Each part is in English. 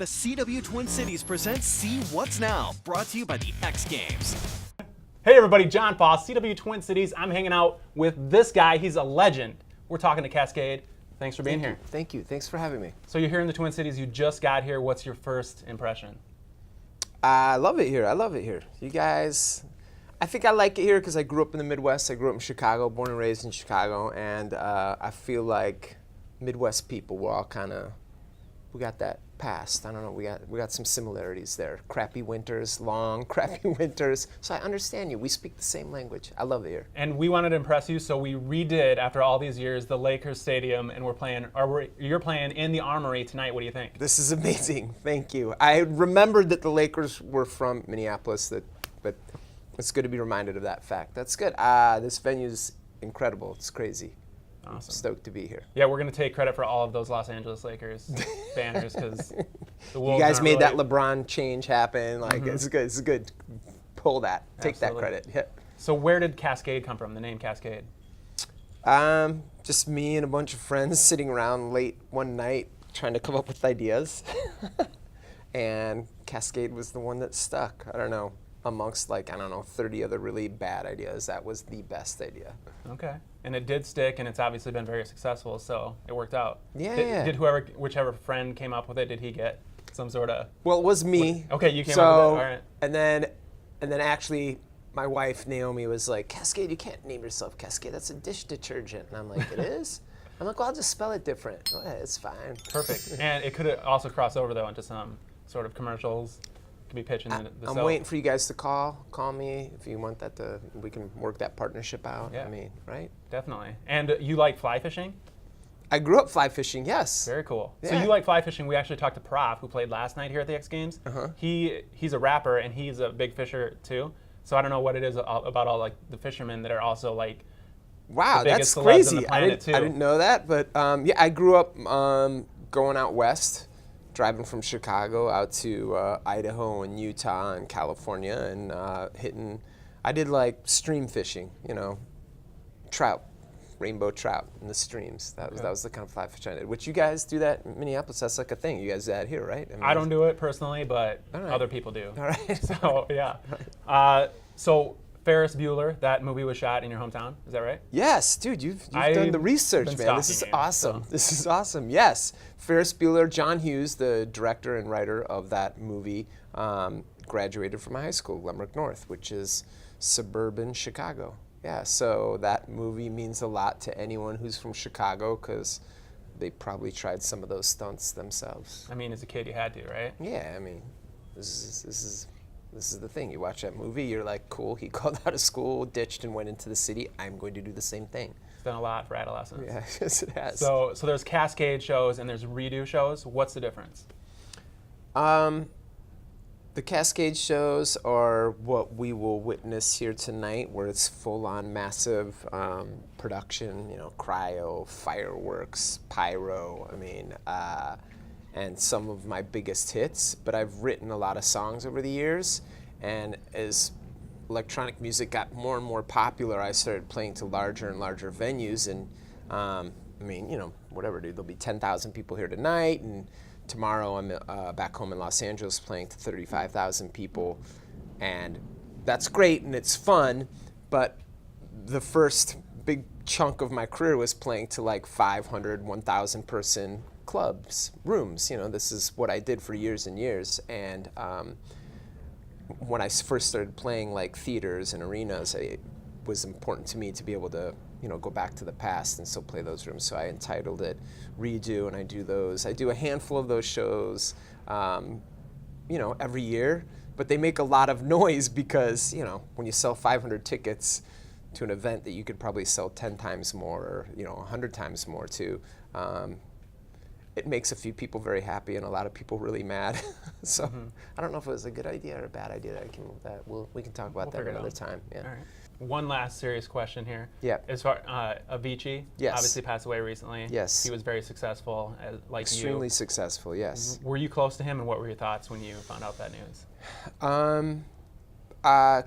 The CW Twin Cities presents See What's Now, brought to you by the X Games. Hey everybody, John Foss, CW Twin Cities. I'm hanging out with this guy. He's a legend. We're talking to Kaskade. Thanks for being here. Thank you. Thanks for having me. So you're here in the Twin Cities. You just got here. What's your first impression? I love it here. I love it here. You guys, I think I like it here because I grew up in the Midwest. I grew up in Chicago, born and raised in Chicago, and I feel like Midwest people, we're all kind of, we got that past. I don't know, we got some similarities there. Crappy winters, long, crappy winters. So I understand you. We speak the same language. I love it here. And we wanted to impress you, so we redid, after all these years, the Lakers Stadium, and you're playing in the Armory tonight. What do you think? This is amazing. Thank you. I remembered that the Lakers were from Minneapolis, but it's good to be reminded of that fact. That's good. This venue's incredible. It's crazy. Awesome. I'm stoked to be here. Yeah, we're going to take credit for all of those Los Angeles Lakers banners because the Wolves You guys made really... that LeBron change happen. Like it's good. It's good. Pull that. Take Absolutely. that credit. Yeah. So where did Kaskade come from? The name Kaskade. Just me and a bunch of friends sitting around late one night trying to come up with ideas, and Kaskade was the one that stuck. I don't know. Amongst 30 other really bad ideas, that was the best idea. Okay. And it did stick, and it's obviously been very successful, so it worked out. Yeah. Did whichever friend came up with it, did he get some sort of... Well, it was me. Okay, you came up with it, all right. And then actually, my wife, Naomi, was like, Kaskade, you can't name yourself Kaskade. That's a dish detergent. And I'm like, it is? I'm like, well, I'll just spell it different. Oh, yeah, it's fine. Perfect. And it could also cross over, though, into some sort of commercials. Be pitching the I'm waiting for you guys to call me if you want that we can work that partnership out. Yeah. I mean, right? Definitely. And you like fly fishing? I grew up fly fishing, yes. Very cool. Yeah. So you like fly fishing. We actually talked to Prof, who played last night here at the X Games. He's a rapper and he's a big fisher too. So I don't know what it is about all like the fishermen that are also like wow, the biggest that's celebs crazy. on the planet too. I didn't know that, but yeah, I grew up going out west, driving from Chicago out to Idaho and Utah and California and I did like stream fishing, trout, rainbow trout in the streams. That was the kind of fly fishing I did. Which you guys do that in Minneapolis, that's like a thing. You guys do that here, right? I don't do it personally, but right. other people do. All right. So yeah. So Ferris Bueller, that movie was shot in your hometown, is that right? Yes, dude, you've done the research, man. This is awesome. This is awesome. Yes, Ferris Bueller, John Hughes, the director and writer of that movie, graduated from high school, Glenbrook North, which is suburban Chicago. Yeah, so that movie means a lot to anyone who's from Chicago because they probably tried some of those stunts themselves. I mean, as a kid, you had to, right? Yeah, I mean, this is the thing. You watch that movie, you're like, cool, he called out of school, ditched and went into the city. I'm going to do the same thing. It's done a lot for adolescents. Yeah, yes it has. So there's Kaskade shows and there's redo shows. What's the difference? The Kaskade shows are what we will witness here tonight, where it's full-on massive production, cryo, fireworks, pyro, and some of my biggest hits. But I've written a lot of songs over the years, and as electronic music got more and more popular, I started playing to larger and larger venues, and whatever, dude, there'll be 10,000 people here tonight, and tomorrow I'm back home in Los Angeles playing to 35,000 people, and that's great and it's fun, but the first big chunk of my career was playing to like 500, 1,000 person clubs, rooms. This is what I did for years and years, and when I first started playing like theaters and arenas, it was important to me to be able to go back to the past and still play those rooms. So I entitled it Redo, and I do those. I do a handful of those shows, every year, but they make a lot of noise because, when you sell 500 tickets to an event that you could probably sell 10 times more or, 100 times more to, it makes a few people very happy and a lot of people really mad. So I don't know if it was a good idea or a bad idea that I came up with that. We can talk about that another time. Yeah. All right. One last serious question here. Yeah. As far Avicii, yes, obviously passed away recently. Yes. He was very successful, like extremely successful. Yes. Were you close to him, and what were your thoughts when you found out that news?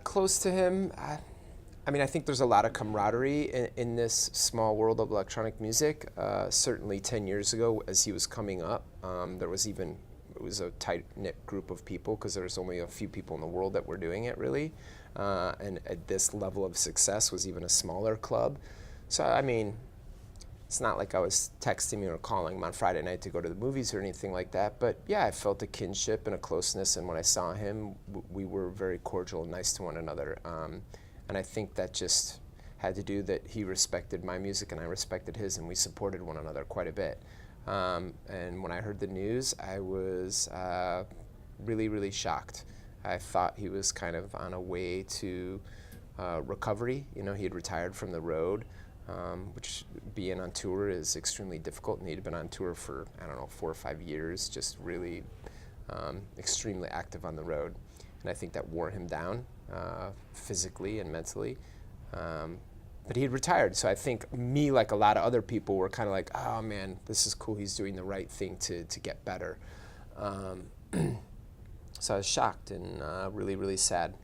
Close to him. I think there's a lot of camaraderie in this small world of electronic music. Certainly 10 years ago, as he was coming up, there was even it was a tight-knit group of people because there's only a few people in the world that were doing it really. And at this level of success was even a smaller club. So, I mean, it's not like I was texting me or calling him on Friday night to go to the movies or anything like that. But yeah, I felt a kinship and a closeness. And when I saw him, we were very cordial and nice to one another. And I think that just had to do that he respected my music and I respected his, and we supported one another quite a bit. And when I heard the news, I was really, really shocked. I thought he was kind of on a way to recovery. You know, he had retired from the road, which being on tour is extremely difficult. And he'd been on tour for, I don't know, 4 or 5 years, just really extremely active on the road. And I think that wore him down physically and mentally. But he had retired, so I think me, like a lot of other people, were kind of like, oh man, this is cool, he's doing the right thing to get better. So I was shocked and really, really sad.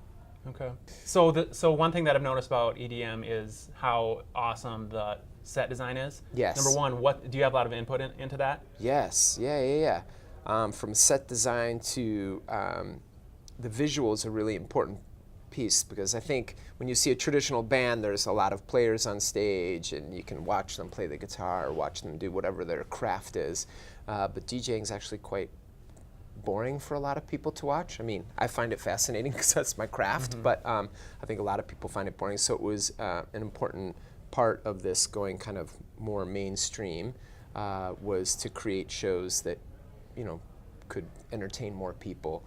Okay. So one thing that I've noticed about EDM is how awesome the set design is. Yes. Number one, what do you have a lot of input into that? Yes, yeah. From set design to the visuals are really important piece, because I think when you see a traditional band, there's a lot of players on stage and you can watch them play the guitar or watch them do whatever their craft is. But DJing is actually quite boring for a lot of people to watch. I mean, I find it fascinating because that's my craft, but I think a lot of people find it boring. So it was an important part of this going kind of more mainstream was to create shows that, you know, could entertain more people.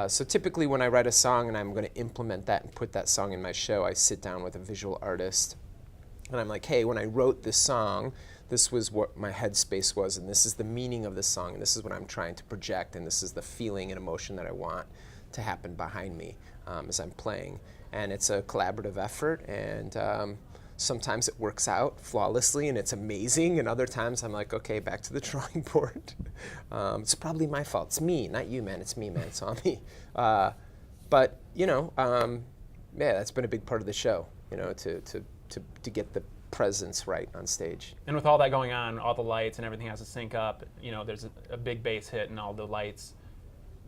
So typically when I write a song and I'm going to implement that and put that song in my show, I sit down with a visual artist and I'm like, hey, when I wrote this song, this was what my headspace was, and this is the meaning of the song, and this is what I'm trying to project, and this is the feeling and emotion that I want to happen behind me as I'm playing. And it's a collaborative effort, and sometimes it works out flawlessly and it's amazing, and other times I'm like, okay, back to the drawing board. It's probably my fault. It's me, not you, man. It's me, man. It's on me. But, you know, yeah, that's been a big part of the show, you know, to get the presence right on stage. And with all that going on, all the lights and everything has to sync up, you know, there's a big bass hit and all the lights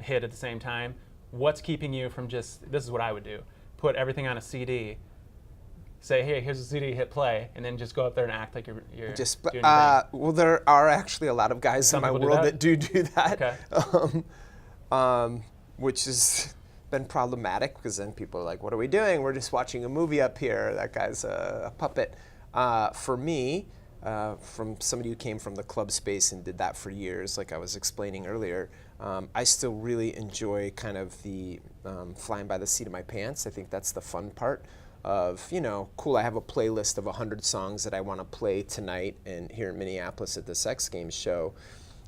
hit at the same time. What's keeping you from just, this is what I would do, put everything on a CD, say, hey, here's a CD, hit play, and then just go up there and act like you're just doing your thing. Well, there are actually a lot of guys in my world that do that, Okay. Which has been problematic because then people are like, what are we doing? We're just watching a movie up here. That guy's a puppet. For me, from somebody who came from the club space and did that for years, like I was explaining earlier, I still really enjoy kind of the flying by the seat of my pants. I think that's the fun part of, you know, cool, I have a playlist of 100 songs that I want to play tonight and here in Minneapolis at the Sex Games show.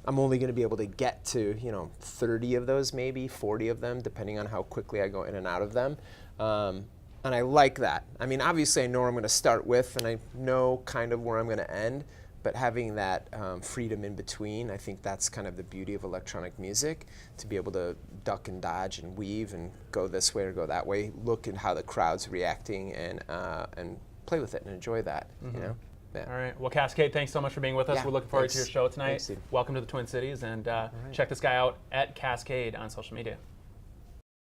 I'm only going to be able to get to, you know, 30 of those, maybe 40 of them, depending on how quickly I go in and out of them. And I like that. I mean, obviously I know where I'm going to start with and I know kind of where I'm going to end, but having that freedom in between, I think that's kind of the beauty of electronic music, to be able to duck and dodge and weave and go this way or go that way, look at how the crowd's reacting and play with it and enjoy that, you know? Yeah. All right. Well, Kaskade, thanks so much for being with us. Yeah, We're looking forward to thanks. your show tonight. Thanks, Steve. Welcome to the Twin Cities, and check this guy out at Kaskade on social media.